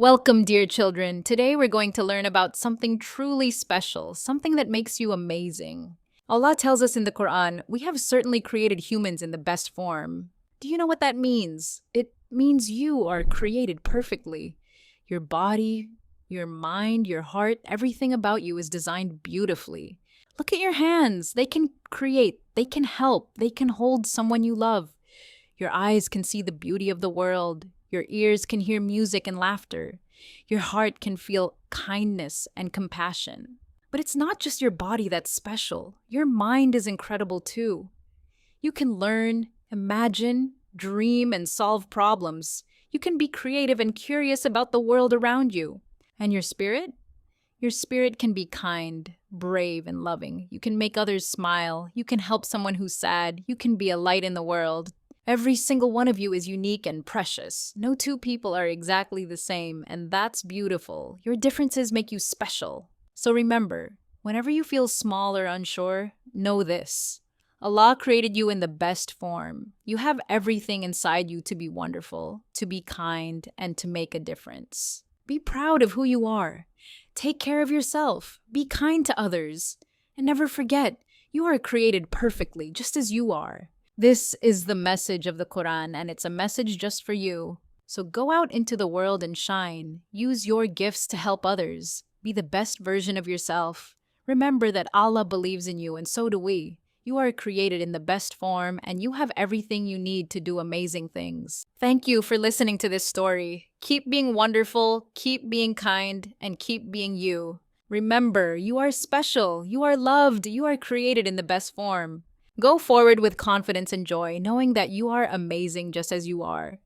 Welcome, dear children. Today we're going to learn about something truly special, something that makes you amazing. Allah tells us in the Quran, we have certainly created humans in the best form. Do you know what that means? It means you are created perfectly. Your body, your mind, your heart, everything about you is designed beautifully. Look at your hands. They can create, they can help, they can hold someone you love. Your eyes can see the beauty of the world. Your ears can hear music and laughter. Your heart can feel kindness and compassion. But it's not just your body that's special. Your mind is incredible too. You can learn, imagine, dream, and solve problems. You can be creative and curious about the world around you. And your spirit? Your spirit can be kind, brave, and loving. You can make others smile. You can help someone who's sad. You can be a light in the world. Every single one of you is unique and precious. No two people are exactly the same, and that's beautiful. Your differences make you special. So remember, whenever you feel small or unsure, know this. Allah created you in the best form. You have everything inside you to be wonderful, to be kind, and to make a difference. Be proud of who you are. Take care of yourself. Be kind to others. And never forget, you are created perfectly, just as you are. This is the message of the Quran, and it's a message just for you. So go out into the world and shine. Use your gifts to help others. Be the best version of yourself. Remember that Allah believes in you, and so do we. You are created in the best form, and you have everything you need to do amazing things. Thank you for listening to this story. Keep being wonderful, keep being kind, and keep being you. Remember, you are special, you are loved, you are created in the best form. Go forward with confidence and joy, knowing that you are amazing just as you are.